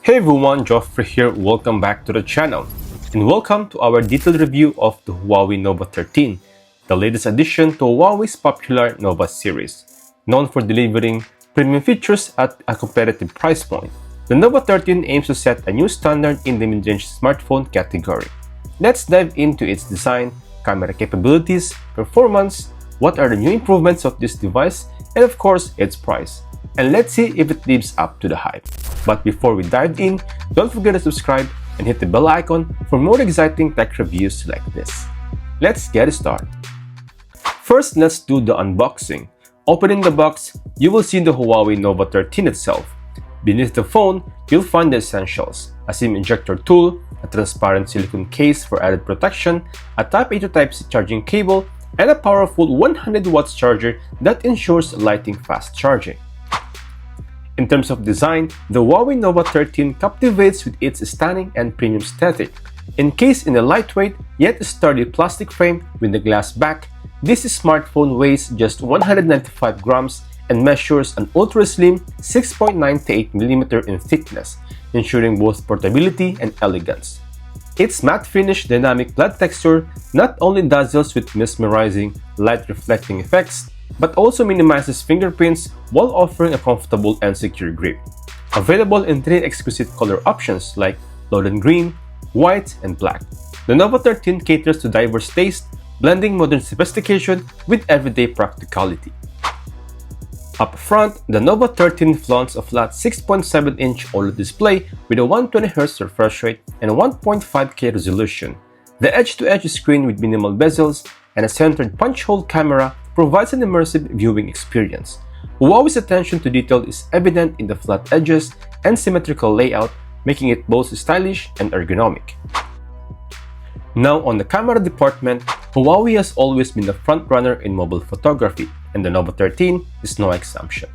Hey everyone, Joffrey here, welcome back to the channel, and welcome to our detailed review of the Huawei Nova 13, the latest addition to Huawei's popular Nova series. Known for delivering premium features at a competitive price point, the Nova 13 aims to set a new standard in the mid-range smartphone category. Let's dive into its design, camera capabilities, performance, what are the new improvements of this device, and of course, its price. And let's see if it lives up to the hype. But before we dive in, don't forget to subscribe and hit the bell icon for more exciting tech reviews like this. Let's get started. First, let's do the unboxing. Opening the box, you will see the Huawei Nova 13 itself. Beneath the phone, you'll find the essentials: a SIM ejector tool, a transparent silicone case for added protection, a Type-A to Type-C charging cable, and a powerful 100 watts charger that ensures lightning fast charging. In terms of design, the Huawei Nova 13 captivates with its stunning and premium aesthetic. Encased in a lightweight yet sturdy plastic frame with a glass back, this smartphone weighs just 195 grams and measures an ultra-slim 6.98mm in thickness, ensuring both portability and elegance. Its matte finish dynamic flat texture not only dazzles with mesmerizing light-reflecting effects, but also minimizes fingerprints while offering a comfortable and secure grip. Available in three exquisite color options like golden green, white, and black, the Nova 13 caters to diverse tastes, blending modern sophistication with everyday practicality. Up front, the Nova 13 flaunts a flat 6.7-inch OLED display with a 120Hz refresh rate and 1.5K resolution. The edge-to-edge screen with minimal bezels and a centered punch-hole camera provides an immersive viewing experience. Huawei's attention to detail is evident in the flat edges and symmetrical layout, making it both stylish and ergonomic. Now on the camera department, Huawei has always been the frontrunner in mobile photography, and the Nova 13 is no exception.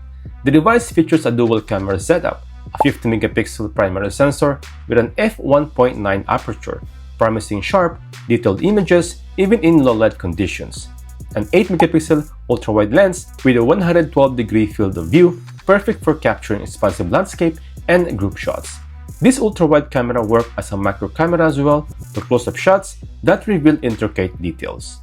The device features a dual camera setup, a 50-megapixel primary sensor with an f1.9 aperture, promising sharp, detailed images even in low-light conditions. An 8-megapixel ultra-wide lens with a 112-degree field of view, perfect for capturing expansive landscape and group shots. This ultra-wide camera works as a macro camera as well for close-up shots that reveal intricate details.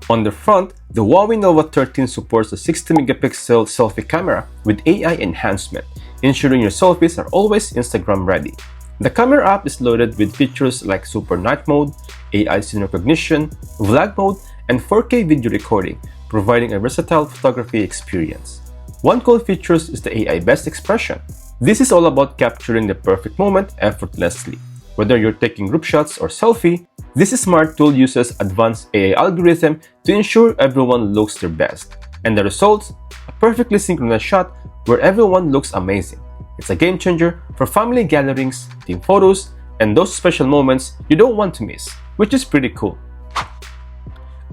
On the front, the Huawei Nova 13 supports a 60-megapixel selfie camera with AI enhancement, ensuring your selfies are always Instagram ready. The camera app is loaded with features like Super Night Mode, AI scene recognition, Vlog Mode, and 4K video recording, providing a versatile photography experience. One cool feature is the AI Best Expression. This is all about capturing the perfect moment effortlessly. Whether you're taking group shots or selfie, this smart tool uses advanced AI algorithm to ensure everyone looks their best. And the result? A perfectly synchronized shot where everyone looks amazing. It's a game changer for family gatherings, team photos, and those special moments you don't want to miss, which is pretty cool.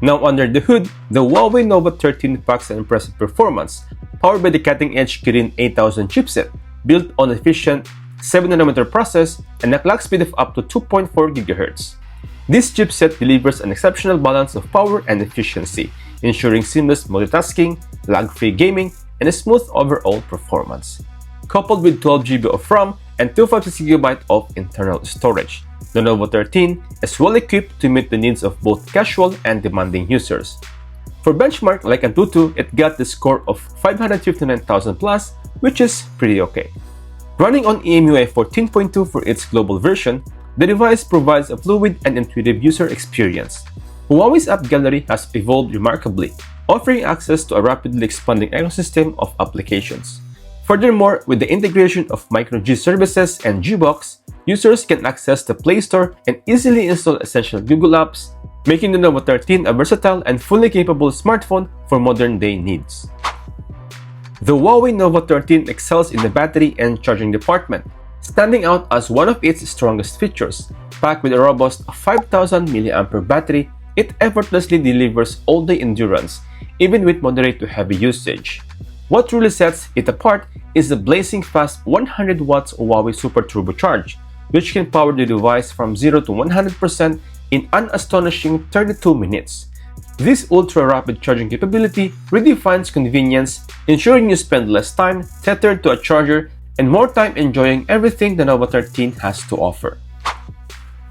Now under the hood, the Huawei Nova 13 packs an impressive performance, powered by the cutting-edge Kirin 8000 chipset, built on an efficient 7nm process and a clock speed of up to 2.4 GHz. This chipset delivers an exceptional balance of power and efficiency, ensuring seamless multitasking, lag-free gaming, and a smooth overall performance. Coupled with 12GB of RAM and 256GB of internal storage, the Nova 13 is well equipped to meet the needs of both casual and demanding users. For benchmark like Antutu, it got the score of 559,000 plus, which is pretty okay. Running on EMUI 14.2 for its global version, the device provides a fluid and intuitive user experience. Huawei's app gallery has evolved remarkably, offering access to a rapidly expanding ecosystem of applications. Furthermore, with the integration of micro-G services and Gbox, users can access the Play Store and easily install essential Google apps, making the Nova 13 a versatile and fully capable smartphone for modern-day needs. The Huawei Nova 13 excels in the battery and charging department, standing out as one of its strongest features. Packed with a robust 5000 mAh battery, it effortlessly delivers all-day endurance, even with moderate to heavy usage. What truly sets it apart is the blazing fast 100 watts Huawei Super Turbocharge, which can power the device from 0 to 100% in an astonishing 32 minutes. This ultra-rapid charging capability redefines convenience, ensuring you spend less time tethered to a charger and more time enjoying everything the Nova 13 has to offer.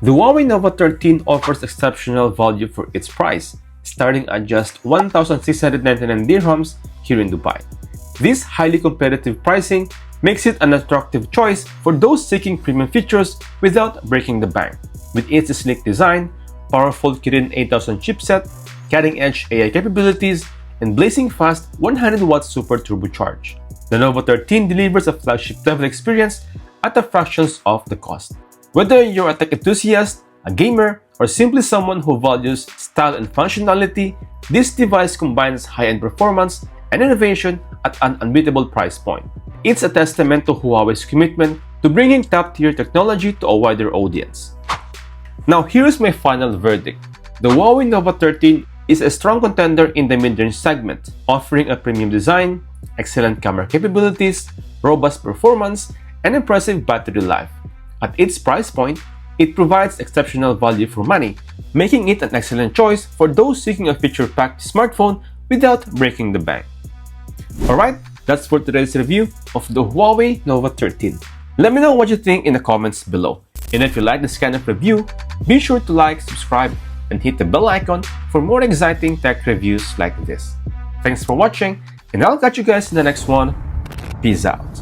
The Huawei Nova 13 offers exceptional value for its price, starting at just 1,699 dirhams here in Dubai. This highly competitive pricing makes it an attractive choice for those seeking premium features without breaking the bank. With its sleek design, powerful Kirin 8000 chipset, cutting-edge AI capabilities, and blazing fast 100-watt super turbocharge, the Nova 13 delivers a flagship-level experience at a fraction of the cost. Whether you're a tech enthusiast, a gamer, or simply someone who values style and functionality, this device combines high-end performance and innovation at an unbeatable price point. It's a testament to Huawei's commitment to bringing top-tier technology to a wider audience. Now here's my final verdict. The Huawei Nova 13 is a strong contender in the mid-range segment, offering a premium design, excellent camera capabilities, robust performance, and impressive battery life. At its price point, it provides exceptional value for money, making it an excellent choice for those seeking a feature-packed smartphone without breaking the bank. Alright, that's for today's review of the Huawei Nova 13. Let me know what you think in the comments below. And if you like this kind of review, be sure to like, subscribe, and hit the bell icon for more exciting tech reviews like this. Thanks for watching, and I'll catch you guys in the next one. Peace out.